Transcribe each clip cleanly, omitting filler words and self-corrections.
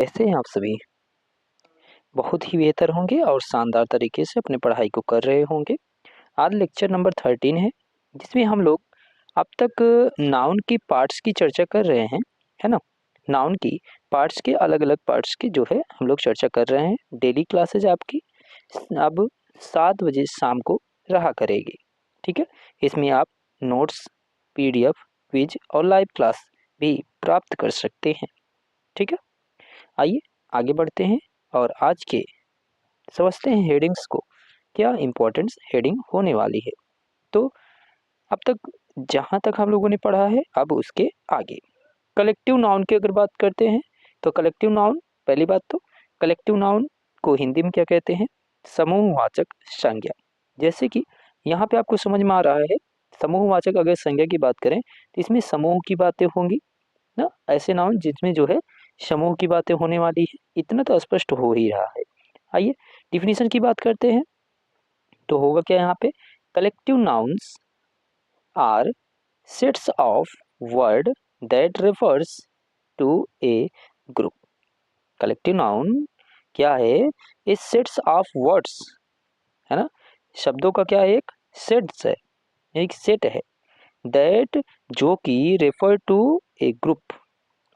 कैसे हैं आप सभी? बहुत ही बेहतर होंगे और शानदार तरीके से अपनी पढ़ाई को कर रहे होंगे। आज लेक्चर नंबर 13 है, जिसमें हम लोग अब तक नाउन की पार्ट्स की चर्चा कर रहे हैं, है ना? नाउन की पार्ट्स के अलग-अलग पार्ट्स की जो है हम लोग चर्चा कर रहे हैं। डेली क्लासेज आपकी अब 7 बजे शाम को रहा करेगी, ठीक है? इसमें आप नोट्स, पीडीएफ, क्विज और लाइव क्लास भी प्राप्त कर सकते हैं, ठीक है? आइए आगे बढ़ते हैं और आज के समझते हैं हेडिंग्स को, क्या इम्पोर्टेंस हेडिंग होने वाली है। तो अब तक जहाँ तक हम लोगों ने पढ़ा है, अब उसके आगे कलेक्टिव नाउन की अगर बात करते हैं तो कलेक्टिव नाउन, पहली बात तो कलेक्टिव नाउन को हिंदी में क्या कहते हैं? समूहवाचक संज्ञा। जैसे कि यहाँ पे आपको समझ में आ रहा है, समूहवाचक अगर संज्ञा की बात करें तो इसमें समूह की बातें होंगी ना, ऐसे नाउन जिसमें जो है समूह की बातें होने वाली है, इतना तो स्पष्ट हो ही रहा है। आइए डिफिनीशन की बात करते हैं, तो होगा क्या यहाँ पे? Collective nouns are sets of word that refers to a group. Collective noun क्या है? ये सेट्स ऑफ वर्ड्स, है ना, शब्दों का क्या है? एक सेट्स है, एक सेट है, दैट जो कि refer to a group.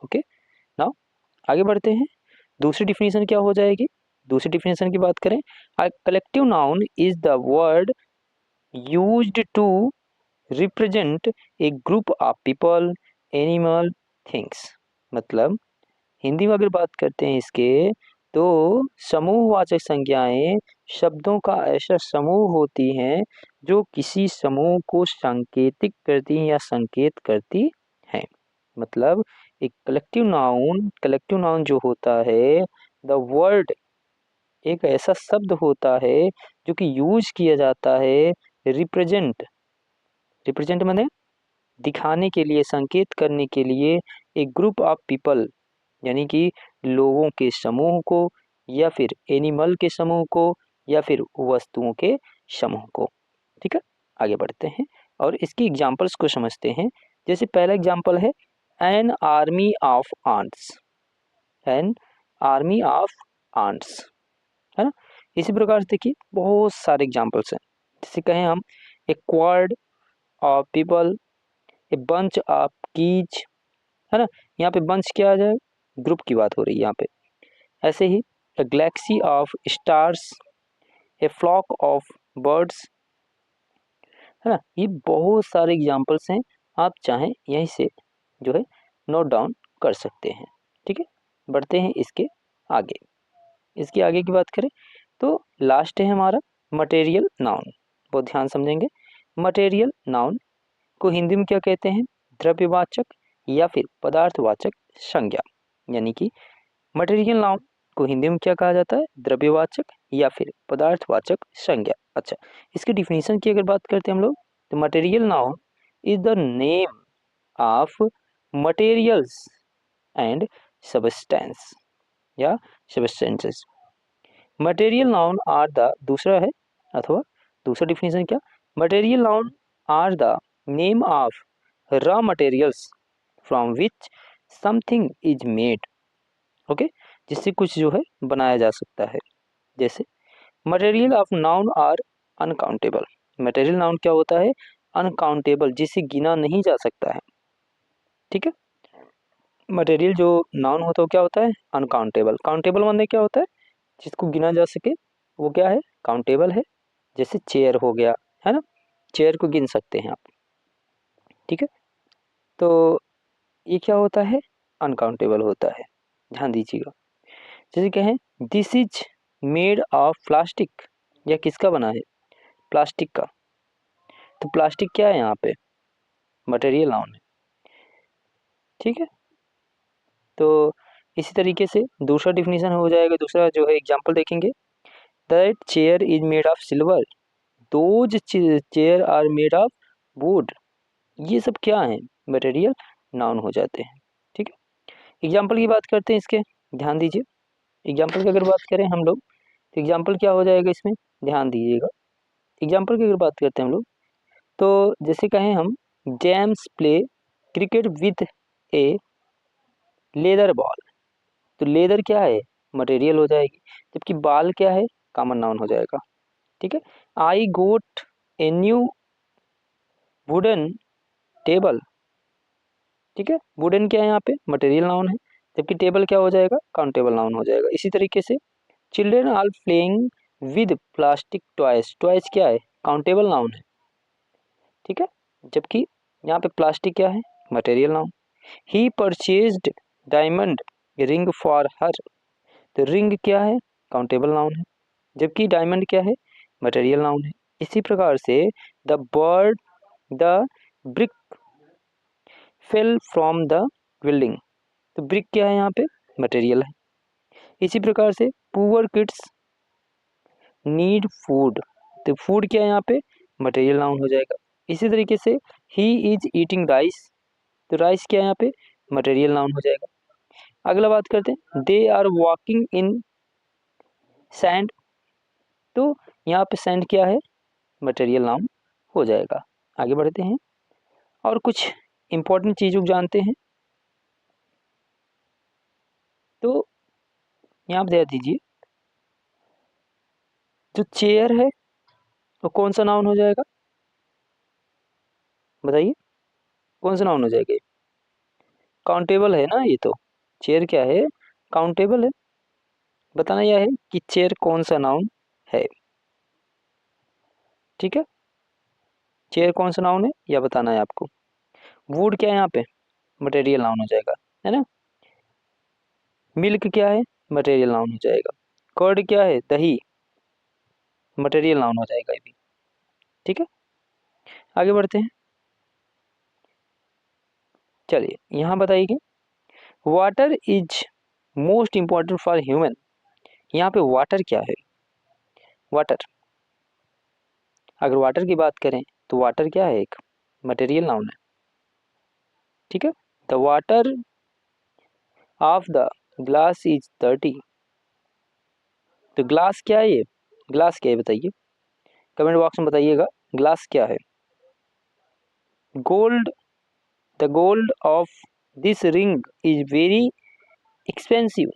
Okay, now आगे बढ़ते हैं। दूसरी डिफिनीशन क्या हो जाएगी? दूसरी डिफिनीशन की बात करें, a collective noun is the word used to represent a group of people, animal, things. मतलब हिंदी में अगर बात करते हैं इसके, तो समूहवाचक संज्ञाएं शब्दों का ऐसा समूह होती हैं जो किसी समूह को सांकेतिक करती हैं या संकेत करती हैं। मतलब एक कलेक्टिव नाउन जो होता है, द वर्ड एक ऐसा शब्द होता है जो कि यूज किया जाता है रिप्रेजेंट, रिप्रेजेंट माने दिखाने के लिए, संकेत करने के लिए एक ग्रुप ऑफ पीपल, यानी कि लोगों के समूह को, या फिर एनिमल के समूह को, या फिर वस्तुओं के समूह को। ठीक है, आगे बढ़ते हैं और इसकी एग्जांपल्स को समझते हैं। जैसे पहला एग्जांपल है an army of ants, an army of ants, है ना। इसी प्रकार से देखिए बहुत सारे एग्जांपल्स हैं। जैसे कहें हम a quad of people, a bunch of keys, है ना। यहाँ पे बंच क्या आ जाए? ग्रुप की बात हो रही है यहाँ पे। ऐसे ही a galaxy of stars, a flock of birds, है ना। ये बहुत सारे एग्जांपल्स हैं, आप चाहें यहीं से जो है नोट डाउन कर सकते हैं। ठीक है, बढ़ते हैं इसके आगे। इसके आगे की बात करें तो लास्ट है हमारा मटेरियल नाउन। बहुत ध्यान समझेंगे। मटेरियल नाउन को हिंदी में क्या कहते हैं? द्रव्यवाचक या फिर पदार्थवाचक संज्ञा। यानी कि मटेरियल नाउन को हिंदी में क्या कहा जाता है? द्रव्यवाचक या फिर पदार्थवाचक संज्ञा। अच्छा, इसके डिफिनीशन की अगर बात करते हैं हम लोग, तो material noun is the name of materials and substance या substances. Material noun are the, दूसरा है अथवा दूसरा डिफिनीशन क्या? Material noun are the name of raw materials from which something is made. Okay, जिससे कुछ जो है बनाया जा सकता है। जैसे material of noun are uncountable. Material noun क्या होता है? अनकाउंटेबल, जिसे गिना नहीं जा सकता है। ठीक है, मटेरियल जो नाउन होता है वो क्या होता है? अनकाउंटेबल। काउंटेबल माने क्या होता है? जिसको गिना जा सके, वो क्या है? काउंटेबल है। जैसे चेयर हो गया, है ना, चेयर को गिन सकते हैं आप। ठीक है, तो ये क्या होता है? अनकाउंटेबल होता है, ध्यान दीजिएगा। जैसे कहें this is made of plastic, या किसका बना है? प्लास्टिक का। तो प्लास्टिक क्या है यहाँ पे? मटेरियल नाउन है। ठीक है, तो इसी तरीके से दूसरा डिफिनीशन हो जाएगा। दूसरा जो है एग्जांपल देखेंगे, that chair is made of silver, those chair are made of wood. ये सब क्या है? मटेरियल नाउन हो जाते हैं। ठीक है, एग्जाम्पल की बात करते हैं इसके, ध्यान दीजिए। एग्जाम्पल की अगर बात करें हम लोग, तो एग्जाम्पल क्या हो जाएगा इसमें? ध्यान दीजिएगा। एग्जाम्पल की अगर बात करते हैं हम लोग, तो जैसे कहें हम James play cricket with A leather ball. तो लेदर क्या है, मटेरियल हो जाएगी, जबकि बाल क्या है, कॉमन नाउन हो जाएगा। ठीक है। आई गोट ए न्यू वुडन टेबल। ठीक है, वुडन क्या है यहाँ पे, मटेरियल नाउन है, जबकि टेबल क्या हो जाएगा, काउंटेबल नाउन हो जाएगा। इसी तरीके से children are playing with plastic toys, toys क्या है, काउंटेबल नाउन है। ठीक है, जबकि यहाँ पे प्लास्टिक क्या है, material noun. He purchased diamond ring for her, तो रिंग क्या है, काउंटेबल नाउन है, जबकि डायमंड क्या है, मटेरियल नाउन है। इसी प्रकार से the bird the brick fell from the building, तो ब्रिक क्या है यहाँ पे, मटेरियल है। इसी प्रकार से पुअर किड्स नीड फूड, तो फूड क्या है यहाँ पे, मटेरियल नाउन हो जाएगा। इसी तरीके से ही इज ईटिंग राइस, तो राइस क्या है यहाँ पे, मटेरियल नाउन हो जाएगा। अगला बात करते हैं, they are walking in sand, तो यहाँ पे सैंड क्या है, मटेरियल नाउन हो जाएगा। आगे बढ़ते हैं और कुछ इंपॉर्टेंट चीज़ों को जानते हैं। तो यहाँ पे ध्यान दीजिए, जो चेयर है वो कौन सा नाउन हो जाएगा, बताइए कौन सा नाउन हो जाएगा, काउंटेबल है ना ये तो, चेयर क्या है, काउंटेबल है। बताना यह है कि चेयर कौन सा नाउन है। ठीक है, चेयर कौन सा नाउन है यह बताना है आपको। वुड क्या है यहाँ पे, मटेरियल नाउन हो जाएगा, है ना। मिल्क क्या है, मटेरियल नाउन हो जाएगा। कर्ड क्या है, दही, मटेरियल नाउन हो जाएगा ये भी। ठीक है, आगे बढ़ते हैं। चलिए यहाँ बताइए, water is most important for human, यहाँ पे वाटर क्या है, वाटर, अगर वाटर की बात करें तो वाटर क्या है, एक मटेरियल नाउन है। ठीक है, the water of the glass is dirty, तो ग्लास क्या है, ये ग्लास क्या है बताइए, कमेंट बॉक्स में बताइएगा ग्लास क्या है। Gold, the gold of this ring is very expensive,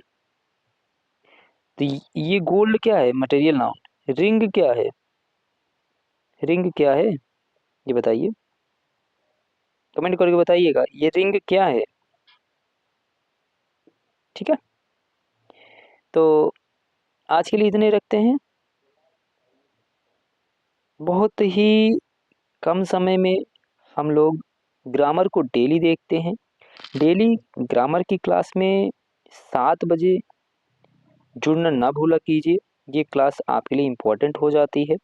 तो ये गोल्ड क्या है, मटेरियल नाउन। रिंग क्या है, रिंग क्या है ये बताइए, कमेंट करके बताइएगा ये रिंग क्या है। ठीक है, तो आज के लिए इतने रखते हैं। बहुत ही कम समय में हम लोग ग्रामर को डेली देखते हैं। डेली ग्रामर की क्लास में 7 बजे जुड़ना ना भूला कीजिए, ये क्लास आपके लिए इम्पोर्टेंट हो जाती है।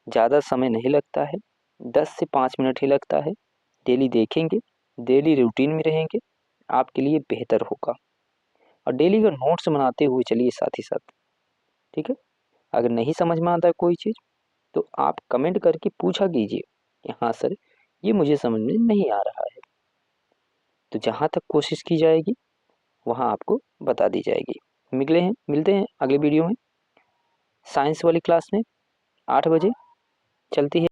ज़्यादा समय नहीं लगता है, 10 से 5 मिनट ही लगता है। डेली देखेंगे, डेली रूटीन में रहेंगे, आपके लिए बेहतर होगा। और डेली का नोट्स बनाते हुए चलिए साथ ही साथ। ठीक है, अगर नहीं समझ में आता है कोई चीज़ तो आप कमेंट करके पूछा कीजिए कि हाँ सर ये मुझे समझ में नहीं आ रहा है, तो जहाँ तक कोशिश की जाएगी वहाँ आपको बता दी जाएगी। मिलते हैं अगले वीडियो में, साइंस वाली क्लास में 8 बजे चलती है।